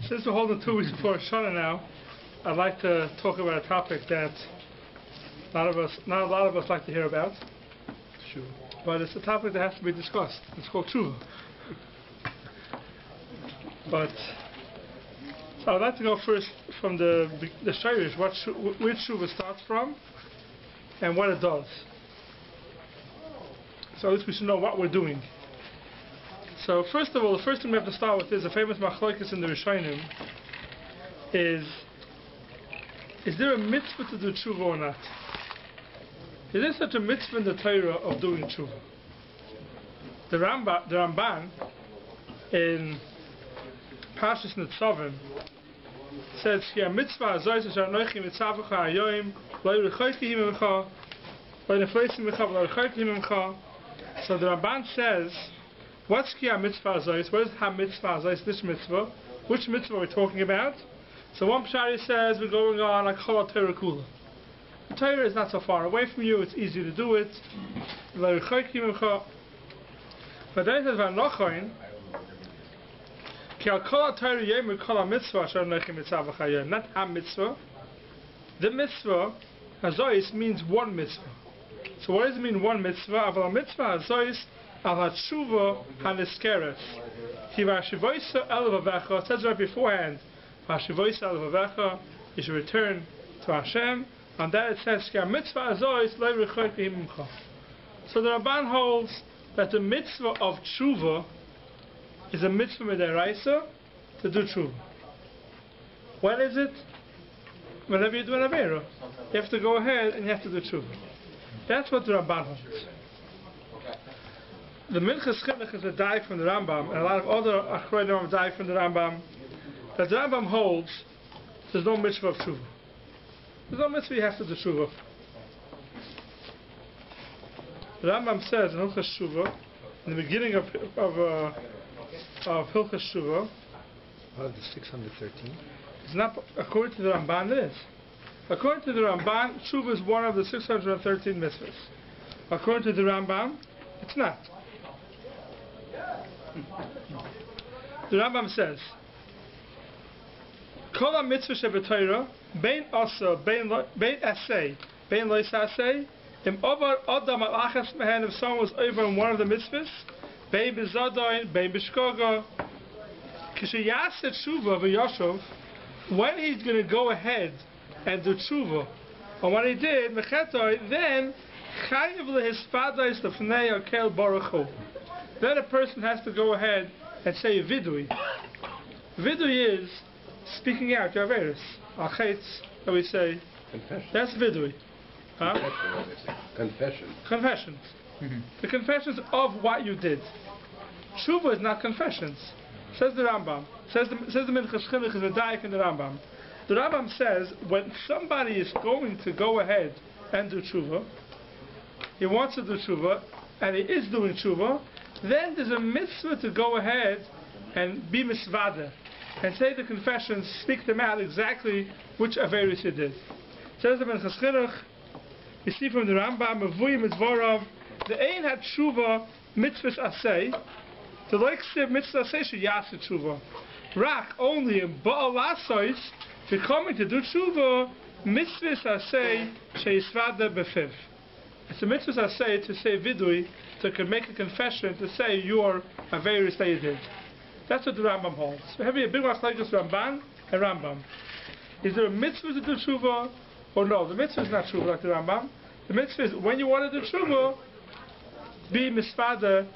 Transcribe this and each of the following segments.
Since we're holding 2 weeks before Rosh HaShana now, I'd like to talk about a topic that not a lot of us like to hear about. Sure. But it's a topic that has to be discussed. It's called Teshuva. But so I'd like to go first from the Shirish, where Teshuva starts from and what it does. So at least we should know what we're doing. So first of all, the first thing we have to start with is a famous machlokes in the Rishonim. Is there a mitzvah to do tshuva or not? Is there such a mitzvah in the Torah of doing tshuva? The Ramban in Parshas Nitzavim says, "Ki mitzvah azos asher anochi mitzavacha hayoim lo yirechoki himemcha lo yinefleisim mecha lo yirechoki himemcha." So the Ramban says, what's ki mitzvah azos? What is ha mitzvah azos? This mitzvah? Which mitzvah are we talking about? So one Pshari says we're going on like Chol Torah Kula. The Torah is not so far away from you, it's easy to do it. But then it says Vanochoin Ki al Kol Torah Yom Kol Mitzvah Asher Nochi Mitzvah Chayim. Not a mitzvah. The mitzvah Hazois means one mitzvah. So what does it mean one mitzvah? Aval mitzvah Hazois al HaTshuva HaNiskeres. Ki v'ashivoisa el vavecha. It says right beforehand. You should return to Hashem, and that it says mitzvah azois lo yirechoki himemcha. So the Rabban holds that the mitzvah of tshuva is a mitzvah midaraisa to do tshuva. When is it? Whenever you do an avera, you have to go ahead and you have to do tshuva. That's what the Rabban holds. The Minchas Chinuch is a dive from the Rambam, and a lot of other achronim have dive from the Rambam. That the Rambam holds there's no mitzvah of tshuva. There's no mitzvah you have to do tshuva. The Rambam says in Hilchos Tshuva, in the beginning of Hilchos Tshuva, the 613. It's not according to the Ramban. It is. According to the Ramban, tshuva is one of the 613 mitzvahs. According to the Rambam, it's not. The Rambam says, Kol ha-mitzvah sheb'Torah, bein asa, bein asay, bein lo yisasay, im over adam al-achas mehen, if someone was over in one of the mitzvahs, bein b'zadoin, bein b'shkoga, k'sheyaseh tshuva v'yashov, when he's going to go ahead and do tshuva, and when he did, mechetoi, then chayiv lehispadais lefnei akel Baruch. Then a person has to go ahead and say vidui. Vidui is speaking out your averis, achetz, that we say. Confession. That's vidui. Huh? Confession. Confessions. Mm-hmm. The confessions of what you did. Tshuva is not confessions. Says the Rambam. Says the Minchas Chinuch is a daik in the Rambam. The Rambam says when somebody is going to go ahead and do tshuva, he wants to do tshuva, and he is doing tshuva, then there's a mitzvah to go ahead and be misvada and say the confessions, speak them out exactly which averis he did. Says the Minchas Chinuch, you see from the Rambam, Mavui Mitzvorav, the ein had tshuva mitzvahs asay, the loiksiv mitzvah asay sheyasa tshuva. Rak only in Baal Asois, if you're coming to do tshuva, mitzvahs asay sheyisvada befiv. It's a mitzvahs asay to say vidui, to make a confession, to say your averis that you did. That's what the Rambam holds. We have a big machlokes Ramban and Rambam. Is there a mitzvah to do tshuva or no? The mitzvah is not tshuva like the Rambam. The mitzvah is when you want to do tshuva, be misfada,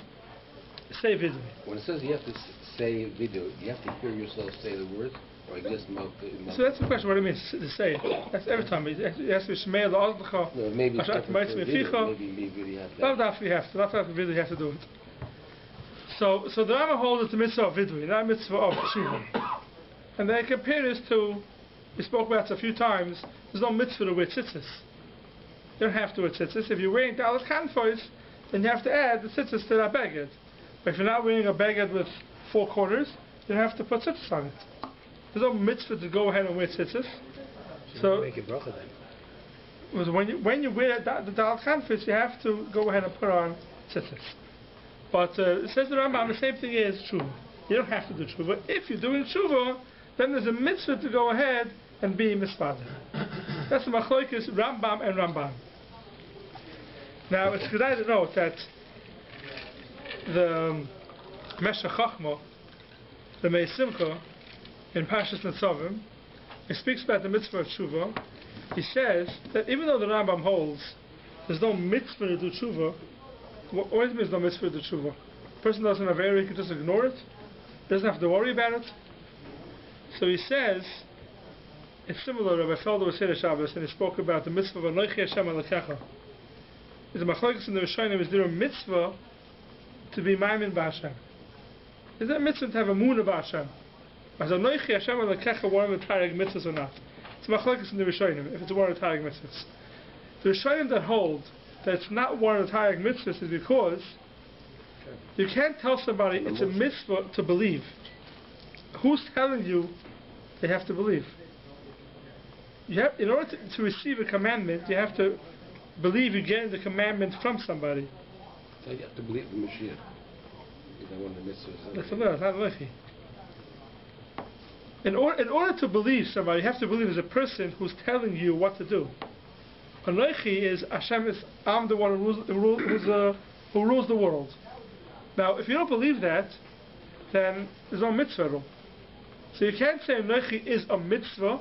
say vidui. When it says you have to say vidui, you have to hear yourself say the words, or just mouth. So that's the question. What it means to say it. That's every time. It has to be shmeil la'azlecha. Maybe it's different for vidui. Maybe you have to. Not after you have to. Not after vidui you have to do it. So the Rambam holds it's the mitzvah of vidui, not a mitzvah of tshuva. And they compare this to, we spoke about this a few times, there's no mitzvah to wear tzitzis. You don't have to wear tzitzis. If you're wearing dalet kanfois, then you have to add the tzitzis to that beged. But if you're not wearing a beged with 4 quarters, you don't have to put tzitzis on it. There's no mitzvah to go ahead and wear tzitzis. So make it bracha then. When you wear the dalet kanfois, you have to go ahead and put on tzitzis. But it says the Rambam, the same thing is tshuva. You don't have to do tshuva. If you're doing tshuva, then there's a mitzvah to go ahead and be mispader. That's the machlokes Rambam and Ramban. Now it's good to note that the Meshech Chachma, the Mei Simcha, in Parshas Netzavim, he speaks about the mitzvah of tshuva. He says that even though the Rambam holds there's no mitzvah to do tshuva, what does it mean there's no mitzvah to do tshuva? A person doesn't have error, he can just ignore it, doesn't have to worry about it. So he says, it's similar, Rabbi Felder was here at Shabbos, and he spoke about the mitzvah of Anochi Hashem Alekecha. Is a machlokes in the Rishonim, is there a mitzvah to be maimin b'Hashem? Is there a mitzvah to have a moon of Hashem? As Anochi Hashem Alekecha one of the Tarek mitzvahs or not? It's a machlokes in the Rishonim, if it's one of the Tarek mitzvahs. The Rishonim that hold that it's not one of the Tarek mitzvahs is because you can't tell somebody it's a mitzvah to believe. Who's telling you they have to believe? You have, in order to receive a commandment, you have to believe you're getting the commandment from somebody. So you have to believe the Mashiach. Is that one of the mitzvahs? That's not lechi. In order to believe somebody, you have to believe there's a person who's telling you what to do. Anochi is Hashem is I'm the one who rules the world. Now, if you don't believe that, then there's no mitzvah at all. So you can't say Anochi is a mitzvah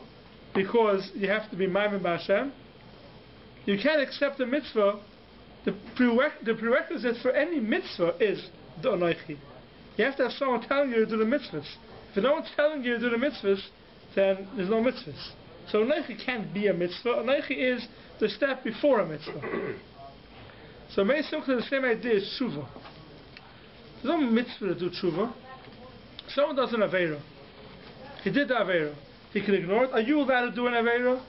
because you have to be maimin b'Hashem. You can't accept a mitzvah. The prerequisite for any mitzvah is the Anochi. You have to have someone telling you to do the mitzvahs. If no one's telling you to do the mitzvahs, then there's no mitzvahs. So Anochi can't be a mitzvah. Anochi is the step before a mitzvah. So Mei Simcha, the same idea is tshuva. There's no mitzvah to do tshuva. Someone does an aveira. He did the aveira. He can ignore it. Are you allowed to do an aveira?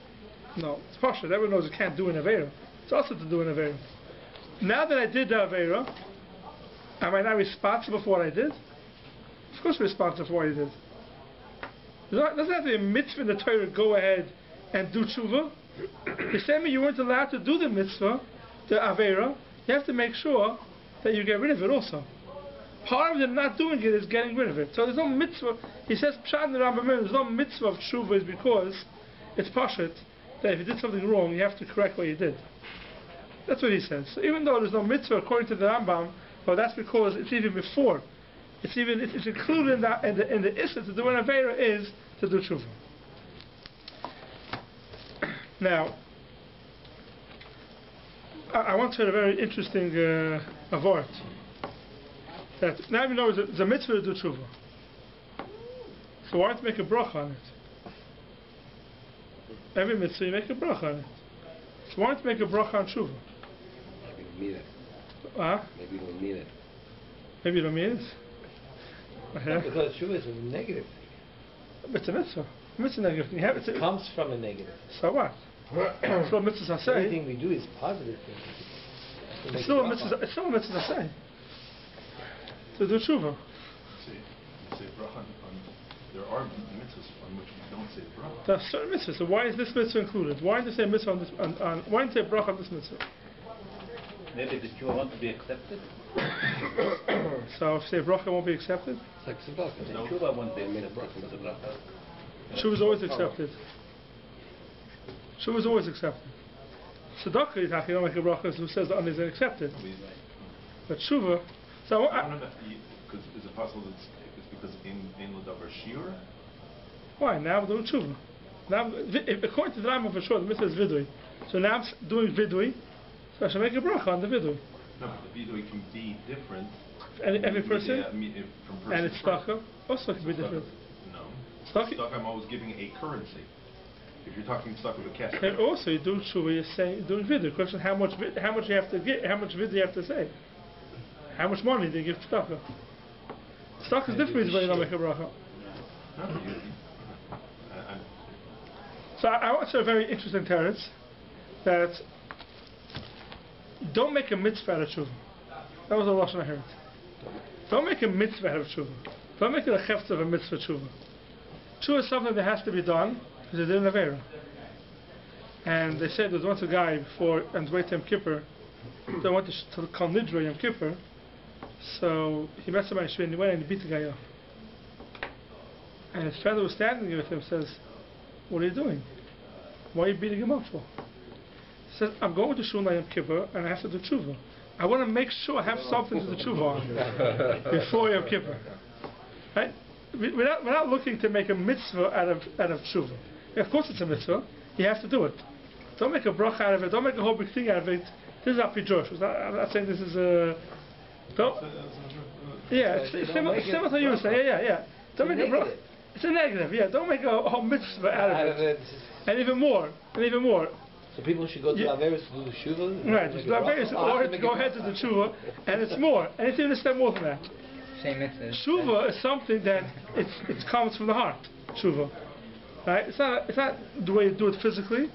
No. It's partial. Everyone knows you can't do an aveira. It's also to do an aveira. Now that I did the aveira, am I now responsible for what I did? Of course we're responsible for what I did. It doesn't have to be a mitzvah in the Torah to go ahead and do tshuva. The same way you weren't allowed to do the mitzvah, the aveira, you have to make sure that you get rid of it also. Part of the not doing it is getting rid of it. So there's no mitzvah. He says, Pshat in the Rambam, there's no mitzvah of tshuva is because it's pashut that if you did something wrong, you have to correct what you did. That's what he says. So even though there's no mitzvah according to the Rambam, well, that's because it's even before. It's included in the issa to do an aveira is to do tshuva. Now, I want to tell a very interesting avort. That now we know it's a mitzvah to do tshuva. So why don't you make a bracha on it? Every mitzvah you make a bracha on it. So why don't you make a bracha on tshuva? Maybe you mean it. Maybe you don't mean it. Maybe you don't mean it? No, because tshuva is a negative thing. It's a mitzvah. It's a negative thing. It comes from a negative. So what? So mitzvahs say. Everything we do is positive thing. It's still a mitzvah say. To do tshuva. Say bracha on, there are mitzvahs on which we don't say bracha. There are certain mitzvahs. So why is this mitzvah included? Why didn't they say mitzvah on this? Why didn't they say bracha on this mitzvah? Maybe the tshuva won't be accepted. So if say bracha won't be accepted. It's like tzedakah. The tshuva won't be accepted. The bracha. Tshuva is always accepted. Tshuva is always accepted. Tzedakah is actually don't make a bracha who says the others are accepted. But tshuva. So because is it possible that it's because in l'davar shiur? Why now we're doing tshuva? Now, according to the Rambam for sure, the mitzvah is vidui. So now I'm doing vidui, so I should make a bracha on the vidui. No, but the vidui can be different. Every person, from person and it's tzedakah also can be different. No, Tzedakah I'm always giving a currency. If you're talking tzedakah with cash. And also you do tshuva, you're saying you're doing vidui. The question: how much you have to get? How much vidui you have to say? How much money do you give tzedakah? Tzedakah is different when you don't make a bracha. So I want to say a very interesting teretz that don't make a mitzvah out of tshuva. That was a lashon I heard. Don't make a mitzvah out of tshuva. Don't make it a chefta of a mitzvah tshuva. Tshuva is something that has to be done because it's in Avera. And they said there was once a guy before and wait Yom Kippur. They went to Kal Nidra Yom Kippur. So he met somebody and he went and he beat the guy up. And his friend who was standing there with him says, "What are you doing? Why are you beating him up for?" He says, "I'm going to Shul Yom Kippur and I have to do tshuva. I want to make sure I have something to do tshuva on before Yom Kippur." Right? We're not looking to make a mitzvah out of tshuva. Of course it's a mitzvah. You have to do it. Don't make a bracha out of it. Don't make a whole big thing out of it. This is not Josh. I'm not saying this is a... It's similar to you saying. Yeah. Don't make a bracha. It's a negative. Yeah. Don't make a whole mitzvah out of it. And even more. So people should go to Averis to do tshuva? Right. To do Averis, or to go ahead to the tshuva, and it's more. And it's even a step more than that. Tshuva is something that it comes from the heart. Tshuva, right? It's not the way you do it physically.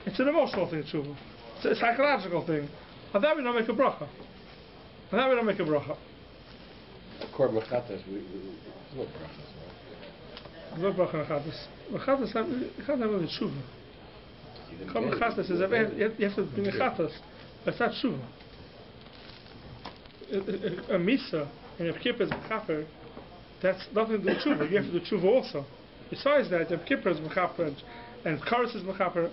It's an emotional thing. Tshuva. It's a psychological thing. On that we don't make a bracha. Korban chatas, no brachas, right? No bracha on chatas. Chatas can't have any tshuva. Korban chatas is you have to bring a chatas, but it's not tshuva. A misa and Yom Kippur is mechaper. That's nothing to do with tshuva. You have to do tshuva also. Besides that, Yom Kippur is mechaper and Karas is mechaper.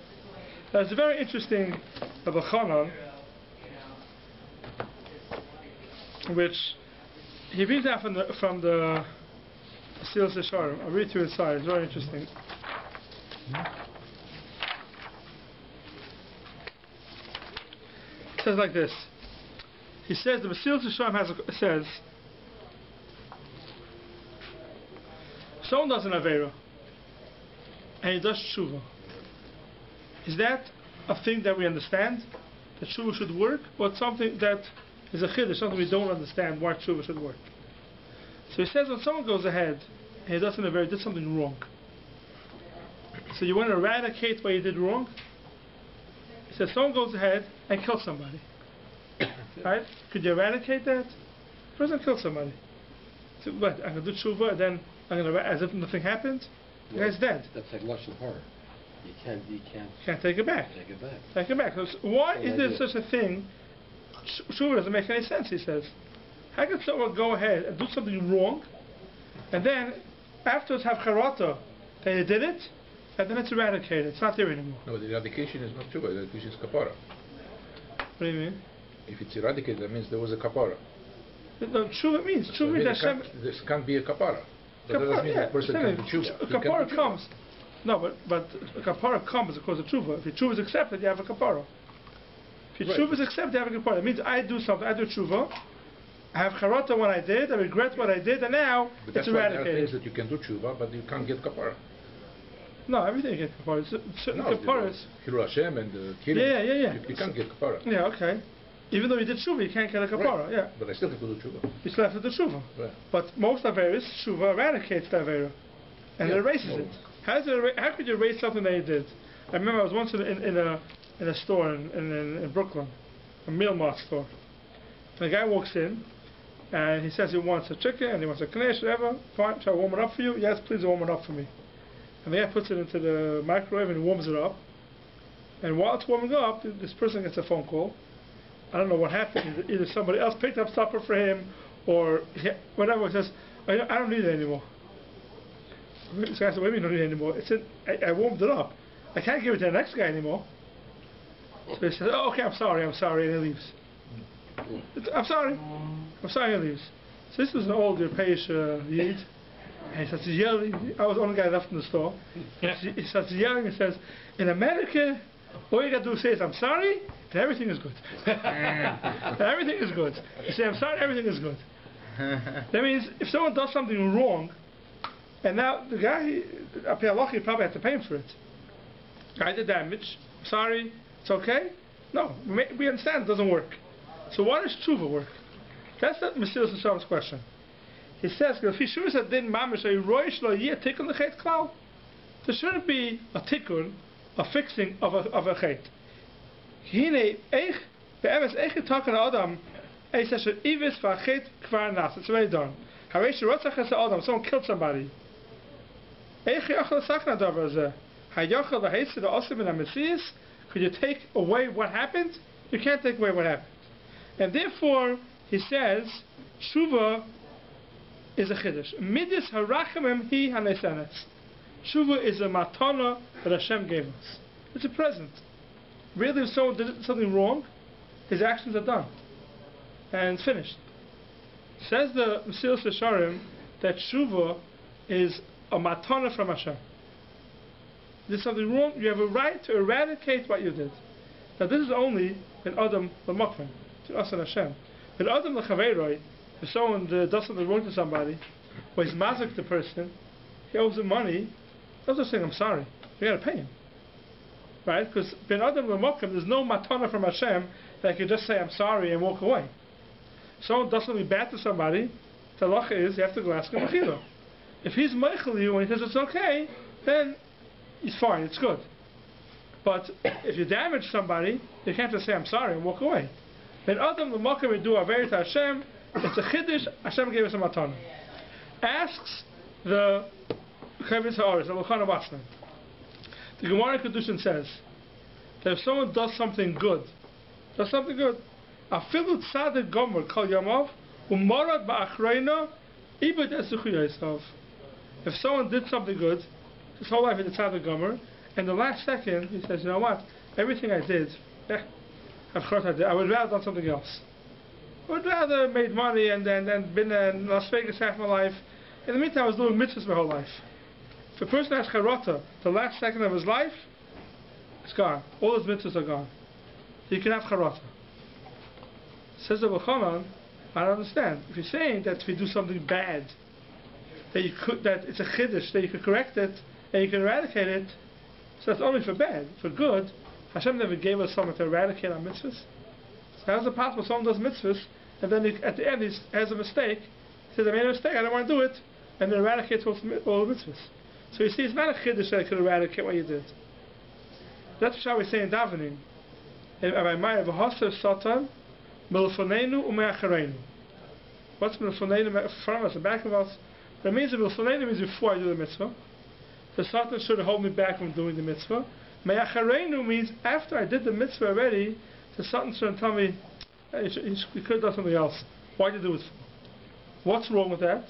There's a very interesting ve-chatima, which he brings out from the Seals Yesharim. I'll read through inside. It's very interesting. It says like this. He says the Seals Yesharim says someone does an avera and he does tshuva. Is that a thing that we understand that tshuva should work, or it's something that is a chiddush, something we don't understand why tshuva should work? So he says when someone goes ahead and he does an avera, did something wrong. So you want to eradicate what he did wrong? He says someone goes ahead and kills somebody. Right? Could you eradicate that? The person killed somebody. So what? I'm going to do tshuva and then I'm going to, as if nothing happened? The guy's dead. That's like lashon hara. You can't take it back. Take it back. So why is there such a thing? Tshuva doesn't make any sense, he says. How can someone go ahead and do something wrong and then afterwards have charata that he did it and then it's eradicated? It's not there anymore. No, the eradication is not tshuva, the eradication is kapara. What do you mean? If it's eradicated, that means there was a kapara. No, tshuva means Hashem. This can't be a kapara. But that doesn't mean the person can do tshuva. Kapara comes. No, but a kapara comes because of tshuva. If your tshuva is accepted, you have a kapara. If your tshuva is accepted, you have a kapara. It means I do something, I do tshuva, I have charata when I did, I regret what I did, and now it's eradicated. There are things that you can do tshuva, but you can't get kapara. No, everything you get kapara. Certain kaparas. Hilul Hashem and killing. Yeah. You can't get kapara. Yeah, okay. Even though you did tshuva, you can't get a kapara. Right. Yeah. But I still have to do tshuva. You still have to do tshuva. Right. But most averis, tshuva eradicates the avera, and it erases it. How could you erase something that you did? I remember I was once in a store in Brooklyn, a meal mart store. And the guy walks in, and he says he wants a chicken and he wants a knish, whatever. Fine, shall I warm it up for you? Yes, please warm it up for me. And the guy puts it into the microwave and warms it up. And while it's warming up, this person gets a phone call. I don't know what happened. Either somebody else picked up supper for him, or whatever. He says, I don't need it anymore. This guy said, what do you mean you don't need it anymore? It said, I warmed it up. I can't give it to the next guy anymore. So he says, oh, okay, I'm sorry, and he leaves. I'm sorry, and he leaves. So this was an old European Yid, and he starts yelling. I was the only guy left in the store. He starts yelling and says, in America, all you got to do is say I'm sorry, and everything is good. And everything is good. You say I'm sorry, everything is good. That means if someone does something wrong, and now the guy, you probably have to pay him for it. Guy did damage. Sorry, it's okay? No, we understand it doesn't work. So why does tshuva work? That's the Mesilas Yesharim's question. He says, there shouldn't be a tikkun, a fixing of a chet. It's already done. Someone killed somebody. Could you take away what happened? You can't take away what happened. And therefore, he says, tshuva is a chiddush. Midis harachamim hi hanesenes. Teshuva is a matana that Hashem gave us. It's a present. Really, if someone did something wrong, his actions are done. And it's finished. Says the Mesilas Yesharim that Teshuva is a matana from Hashem. Did something wrong, you have a right to eradicate what you did. Now this is only in Adam l'makrim, to us and Hashem. In Adam l'chaveiroi, if someone does something wrong to somebody, or he's mazik the person, he owes him money, don't just saying I'm sorry. You got to pay him, right? Because in Adam l'makrim, there's no matana from Hashem that I can just say I'm sorry and walk away. If someone does something bad to somebody, the halacha is you have to go ask him mechila. If he's meichel you and he says it's okay, then it's fine, it's good. But if you damage somebody, you can't just say I'm sorry and walk away. Then Adam l'makrim we do averi to Hashem. It's a chiddush. Hashem gave us a matana. Asks the Chavis Ha'aretz, the L'chana Basna. The Gemara in Kedushin says that if someone does something good, afilu tzadik gomer kol yamav u'marad ba'achreina ibad esuchu yasav. If someone did something good, his whole life he did tzadik gomer, and the last second he says, you know what? Everything I did, I would rather done something else. I would rather made money and been in Las Vegas half my life. In the meantime, I was doing mitzvahs my whole life. If a person has charata, the last second of his life, it's gone. All his mitzvahs are gone. So you can have charata. Says the Baruch, I don't understand. If you're saying that if you do something bad, that it's a chiddush, that you can correct it and you can eradicate it, so that's only for bad. For good, Hashem never gave us someone to eradicate our mitzvahs. So how is it possible someone does mitzvahs and then at the end he has a mistake? He says, I made a mistake, I don't want to do it, and then eradicates all the mitzvahs. So you see, it's not a chiddush that could eradicate what you did. That's how we say in davening. What's milfonenu? Front of us and back of us. That means that milfonenu means before I do the mitzvah. The Satan should hold me back from doing the mitzvah. Me'acharenu means after I did the mitzvah already, the Satan should tell me, hey, you could have done something else. Why did you do it for? What's wrong with that?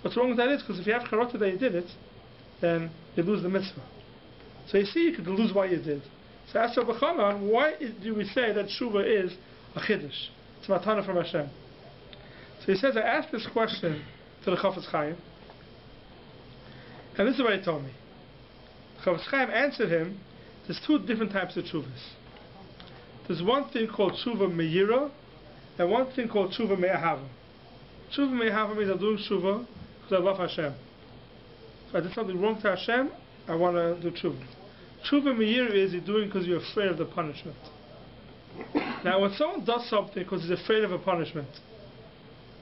What's wrong with that is because if you have charata that you did it, then you lose the mitzvah. So you see, you could lose what you did. So ask Rabbi Chanan, why do we say that Teshuva is a chiddush? It's matana from Hashem. So he says, I asked this question to the Chafetz Chaim, and this is what he told me. Chafetz Chaim answered him, there's two different types of teshuvas. There's one thing called teshuva me'ira, and one thing called teshuva me'ahava. Teshuva me'ahava means I'm doing teshuva because I love Hashem. If I did something wrong to Hashem, I want to do teshuva. Teshuva me'ira is you're doing because you're afraid of the punishment. Now when someone does something because he's afraid of a punishment,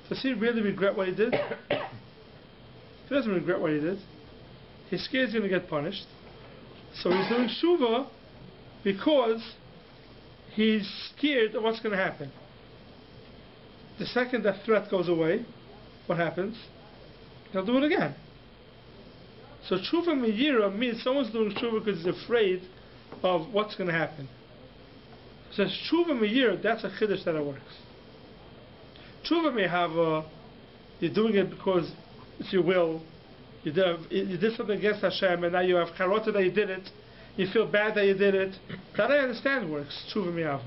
does he really regret what he did? He doesn't regret what he did. He's scared he's going to get punished. So he's doing teshuva because he's scared of what's going to happen. The second that threat goes away, what happens? He'll do it again. So teshuva me'ira means someone's doing teshuva because he's afraid of what's going to happen. So teshuva me'ira, that's a chiddush that it works. Teshuva me'ahava, you're doing it because it's your will. You did something against Hashem, and now you have charata that you did it. You feel bad that you did it. That I understand works. Teshuva me'ahava.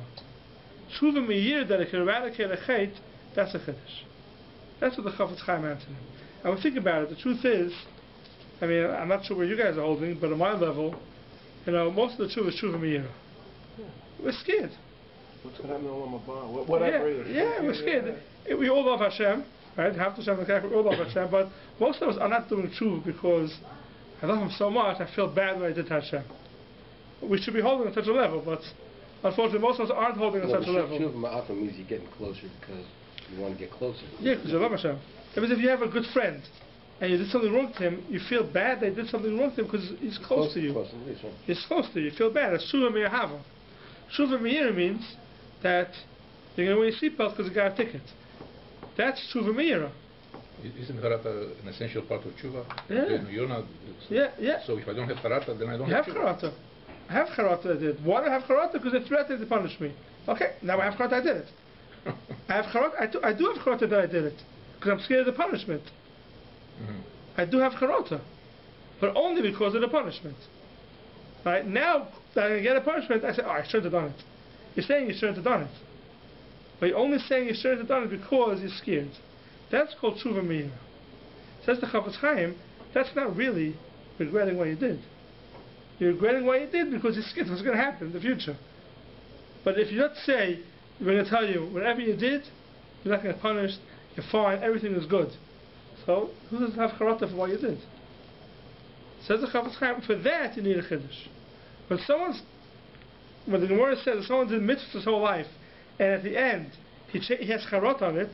Teshuva me'ira, that it can eradicate a chait, that's a chiddush. That's what the Chafetz Chaim answered him. I would think about it. The truth is, I mean, I'm not sure where you guys are holding, but on my level, most of the teshuva is teshuva me'ira. We're scared. What's going to happen to Olam Haba? Whatever. Yeah, we're scared. We all love Hashem, right? Have to Hashem, we all love Hashem, but most of us are not doing teshuva because I love Him so much, I feel bad when I did Hashem. We should be holding on such a level, but unfortunately most of us aren't holding on such a level. Teshuva me'ahava means you're getting closer because you want to get closer. Yeah, because you love Hashem. It means if you have a good friend and you did something wrong to him, you feel bad that you did something wrong to him because he's close to you. He's close to you. You feel bad. That's teshuva me'ahava. Teshuva me'ira means that you're going to wear your seatbelt because you got a ticket. That's teshuva me'ira. Isn't charata an essential part of teshuva? Yeah. You're not, yeah. So if I don't have charata, then I don't have teshuva. charata. I have charata. I did. Why do I have charata? Because they threatened to punish me. Okay, now I have charata. I did it. I have charata. I do have charata that I did it because I'm scared of the punishment. I do have charata, but only because of the punishment. Right? Now that I get a punishment, I say, I shouldn't have done it. You're saying you shouldn't have done it. But you're only saying you shouldn't have done it because you're scared. That's called Teshuva Meira. Says the Chafetz Chaim, that's not really regretting what you did. You're regretting what you did because you're scared what's going to happen in the future. But if you don't say, we're going to tell you, whatever you did, you're not going to get punished, you're fine, everything is good. So, who doesn't have charata for what you did? Says the Chafetz Chaim, for that you need a chiddush. When the Gemara says that someone did mitzvahs his whole life, and at the end he has charata on it,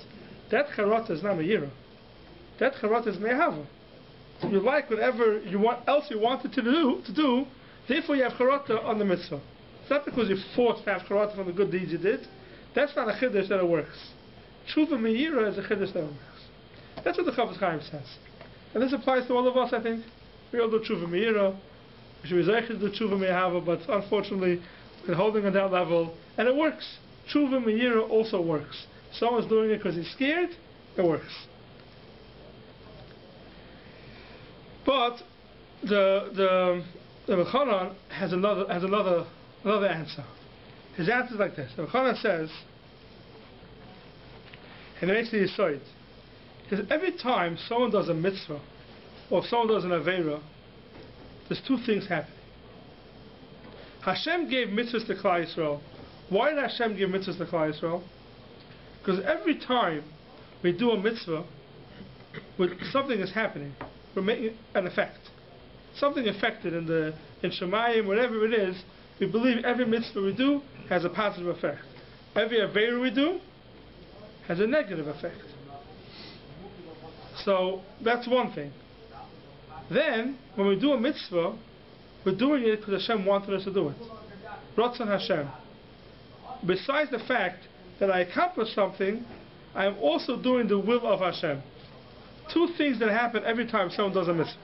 that charata is not meira. That charata is me'ahava. So you like whatever else you wanted to do, therefore you have charata on the mitzvah. It's not because you fought to have charata from the good deeds you did. That's not a chiddush that it works. Teshuva meira is a chiddush that it works. That's what the Chafetz Chaim says. And this applies to all of us, I think. We all do teshuva meira. We should be zeicher to do teshuva me'ahava, but unfortunately we're holding on that level, and it works. Teshuva meira also works. Someone's doing it because he's scared, it works. But the ve-chatima has another answer. His answer is like this. The ve-chatima says, and it makes the yisoid. He says every time someone does a mitzvah or if someone does an aveira, there's two things happening. Hashem gave mitzvahs to Klal Yisrael. Why did Hashem give mitzvahs to Klal Yisrael? Because every time we do a mitzvah, something is happening. We're making an effect. Something affected in Shemayim, whatever it is, we believe every mitzvah we do has a positive effect. Every aveira we do has a negative effect. So that's one thing. Then, when we do a mitzvah, we're doing it because Hashem wanted us to do it. Ratzon Hashem. Besides the fact that I accomplished something, I am also doing the will of Hashem. Two things that happen every time someone does a mitzvah.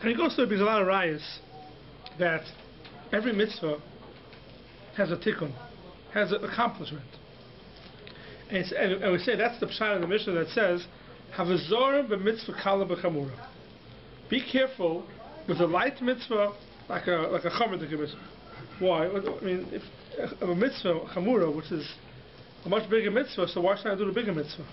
And he goes through because a lot of rayas that every mitzvah has a tikkun, has an accomplishment. And we say that's the pshat of the Mishnah that says, "Havazor b'mitzvah kala b'chamura." Be careful with a light mitzvah like a chamer mitzvah. Why? I mean, if a mitzvah chamura, which is a much bigger mitzvah, so why should I do the bigger mitzvah?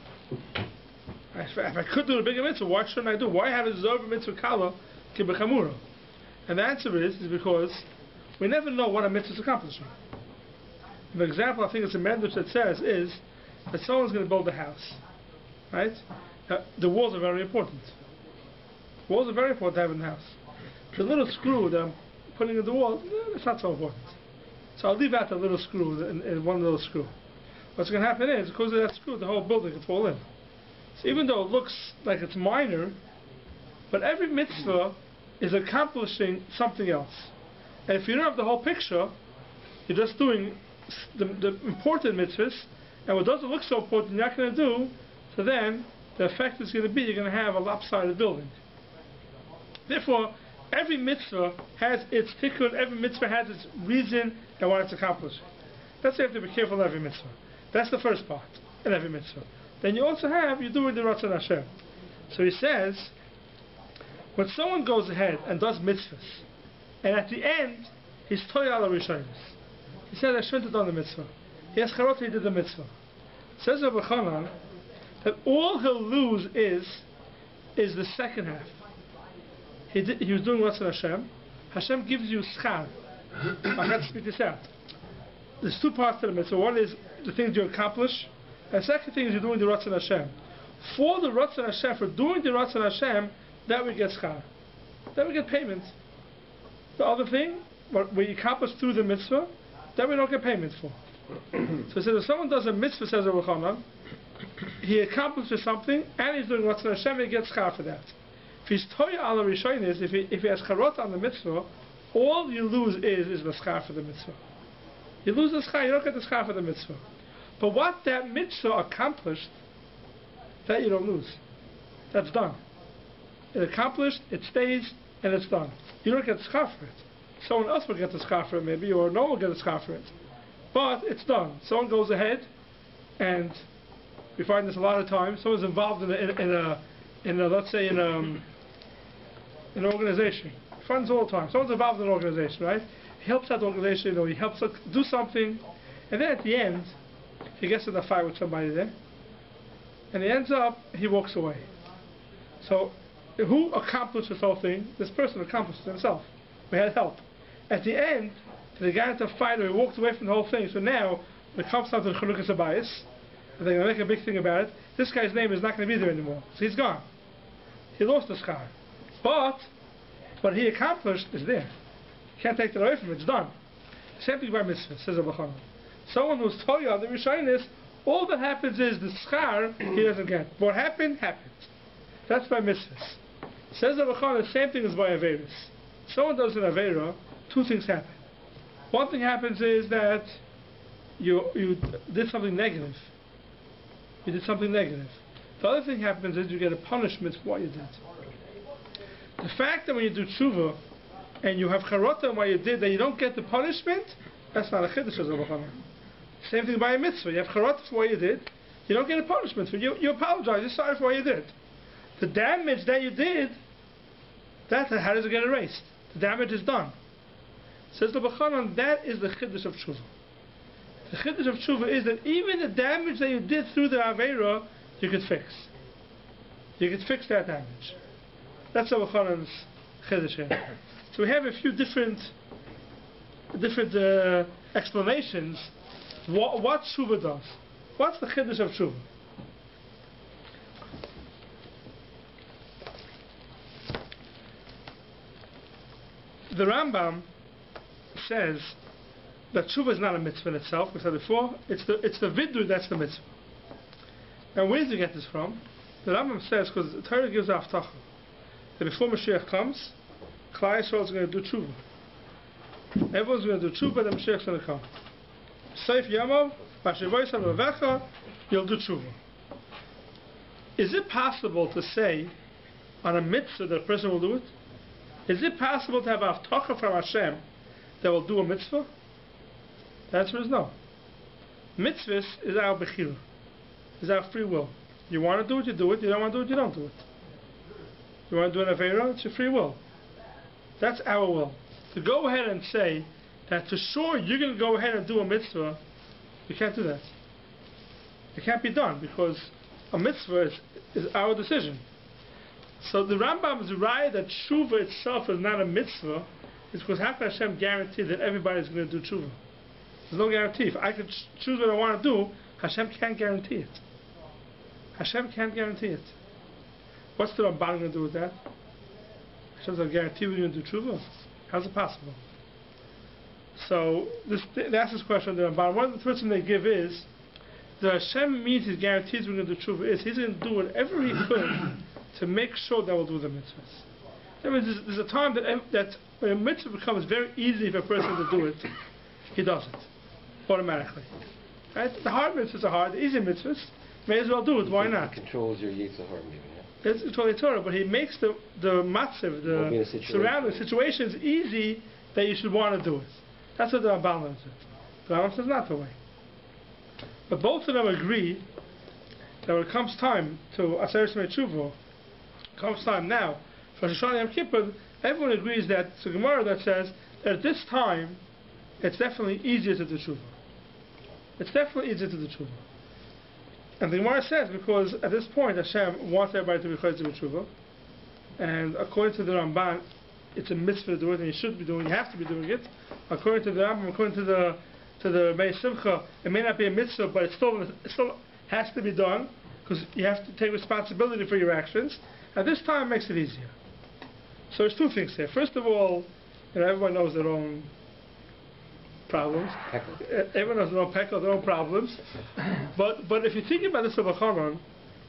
If I could do the bigger mitzvah, why shouldn't I do? Why have a zor b'mitzvah kala b'chamura? And the answer is because we never know what a mitzvah is accomplishing. An example, I think it's a medrash that says is that someone's going to build a house, right? The walls are very important. Walls are very important to have in the house. The little screw that I'm putting in the wall, it's not so important. So I'll leave out the little screw, in one little screw. What's going to happen is, because of that screw, the whole building can fall in. So even though it looks like it's minor, but every mitzvah is accomplishing something else. And if you don't have the whole picture, you're just doing the important mitzvahs, and what doesn't look so important you're not going to do, so then the effect is going to be you're going to have a lopsided building. Therefore, every mitzvah has its tikkun, every mitzvah has its reason and what it's accomplishing. That's why you have to be careful in every mitzvah. That's the first part in every mitzvah. Then you also have, you're doing the Ratzon Hashem. So he says, when someone goes ahead and does mitzvahs, and at the end, he's toy ala rishonos. He said, I shouldn't have done the mitzvah. He has charot, he did the mitzvah. Says Rabbi Chanan, that all he'll lose is the second half. He was doing Ratzon Hashem. Hashem gives you schar. I have to speak this out. There's two parts to the mitzvah. One is the things you accomplish, and the second thing is you're doing the Ratzon Hashem. For the Ratzon Hashem, for doing the Ratzon Hashem, that we get schar. That we get payment. The other thing, what we accomplish through the mitzvah, that we don't get payment for. So he says, if someone does a mitzvah, says Rabbi Chanan, he accomplishes something, and he's doing Ratzon Hashem, he gets schar for that. If he's toya ala rishonos, if he has charot on the mitzvah, all you lose is the schar for the mitzvah. You lose the schar, you don't get the schar for the mitzvah. But what that mitzvah accomplished, that you don't lose. That's done. It accomplished, it stays, and it's done. You don't get the schar for it. Someone else will get the schar for it maybe, or no one will get the schar for it. But it's done. Someone goes ahead and We find this a lot of times. Someone's involved in a let's say in an organization. We find this all the time. Someone's involved in an organization, right? He helps out the organization, he helps do something, and then at the end, he gets in a fight with somebody there, and he walks away. So, who accomplished this whole thing? This person accomplished it himself. We had help. At the end, they got into a fight, or he walked away from the whole thing. So now, when it comes down to the Chanukas Abayis, and they're going to make a big thing about it, this guy's name is not going to be there anymore. So he's gone. He lost the schar. But what he accomplished is there. You can't take that away from him. It's done. Same thing by mitzvah, says Rabbi. Someone who's Toya on the Rishonis, all that happens is the schar he doesn't get. What happened, happened. That's by mitzvahs. Says Rabbi, the same thing as by Averis. Someone does an Avera, two things happen. One thing happens is that you did something negative. You did something negative. The other thing happens is you get a punishment for what you did. The fact that when you do tshuva and you have charata on what you did, that you don't get the punishment, that's not a chiddush of Rabbi. Same thing by a mitzvah. You have charata for what you did, you don't get a punishment for it. You apologize, you're sorry for what you did. The damage that you did, how does it get erased? The damage is done. Says the Bachanan, that is the chiddush of tshuva. The chiddush of tshuva is that even the damage that you did through the Aveira, you could fix. You could fix that damage. That's the Bachanan's chiddush here. So we have a few different explanations what tshuva does. What's the chiddush of tshuva? The Rambam says that tshuva is not a mitzvah in itself. We said before, it's the vidui that's the mitzvah. And where does he get this from? The Rambam says because the Torah gives haftacha that before Mashiach comes, Klal Yisrael is going to do tshuva. Everyone's going to do tshuva, then Mashiach's going to come. Seif Yamav, Vashivoyis HaLevecha, you'll do tshuva. Is it possible to say on a mitzvah that a person will do it? Is it possible to have haftacha from Hashem that will do a mitzvah? The answer is no. Mitzvahs is our bechira, is our free will. You want to do it, you do it. You don't want to do it, you don't do it. You want to do an Aveira, it's your free will. That's our will. To go ahead and say that for sure you're going to go ahead and do a mitzvah, you can't do that. It can't be done because a mitzvah is our decision. So the Rambam's right that tshuva itself is not a mitzvah is because how can Hashem guarantee that everybody's going to do tshuva? There's no guarantee. If I could choose what I want to do, Hashem can't guarantee it. Hashem can't guarantee it. What's the Ramban going to do with that? Hashem's going to guarantee we're going to do tshuva? How's it possible? So they ask this question to the Ramban. One of the reasons they give is that Hashem means He guarantees we're going to do tshuva is He's going to do whatever He could to make sure that we'll do the mitzvahs. That means there's a time that when a mitzvah becomes very easy for a person to do it, he does it automatically. Right? The hard mitzvahs are hard. The easy mitzvahs, may as well do it. Why not? He controls your Yitzhar maybe. It's totally Torah, but He makes the matziv, the surrounding situations easy that you should want to do it. That's what the Ramban learns it. The Rambam says not the way. But both of them agree that when it comes time to Aseret Shmei Tshuva, comes time now for Rosh HaShana Yom Kippur, everyone agrees that it's a Gemara that says that at this time it's definitely easier to do tshuva. It's definitely easier to do tshuva. And the Gemara says because at this point Hashem wants everybody to be chayzer with tshuva, and according to the Ramban, it's a mitzvah to do it, and you should be doing. You have to be doing it. According to the Rambam, according to the Mei Simcha, it may not be a mitzvah, but it still has to be done because you have to take responsibility for your actions. At this time, it makes it easier. So there's two things here. First of all, everyone knows their own problems. Everyone knows their own peckle, their own problems. But if you think about this of a Chanan,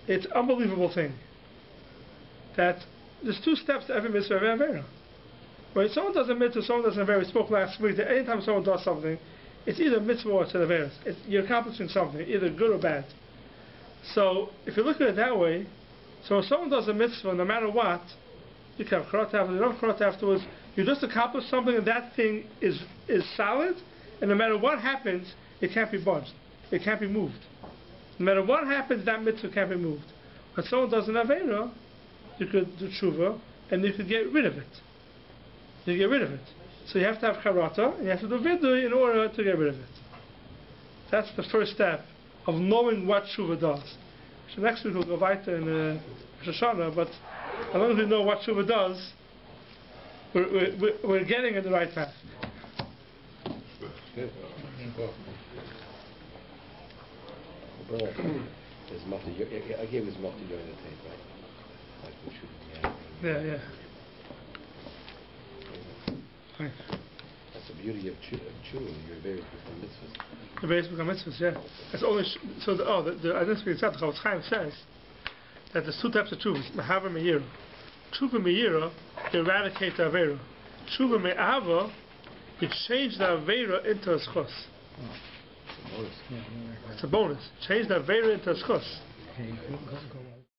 it's an unbelievable thing. That there's two steps to every mitzvah, every avera. When someone does a mitzvah, someone does an avera. We spoke last week that anytime someone does something, it's either a mitzvah or it's an avera. You're accomplishing something, either good or bad. So if you look at it that way, so if someone does a mitzvah, no matter what, you can have charata afterwards, you don't have charata afterwards, you just accomplished something and that thing is solid, and no matter what happens, it can't be budged. It can't be moved. No matter what happens, that mitzvah can't be moved. When someone does an avera, you could do tshuva, and you could get rid of it. You get rid of it. So you have to have charata, and you have to do vidui in order to get rid of it. That's the first step of knowing what tshuva does. So next week we'll go weiter in Rosh HaShana, but as long as we know what tshuva does, we're getting in the right path. Good. Brother, I gave his mufti during the tape, right? Like we should, Yeah. Fine. That's the beauty of tshuva. You're very different mitzvahs. The basic mitzvahs, yeah. It's only I didn't speak exactly. Chavetz Chaim says that there's two types of tshuvas: mehava meira. Tshuva meira, you eradicate the avera. Tshuva me'ava, you change the avera into a schos. It's a bonus. Change the avera into a schos.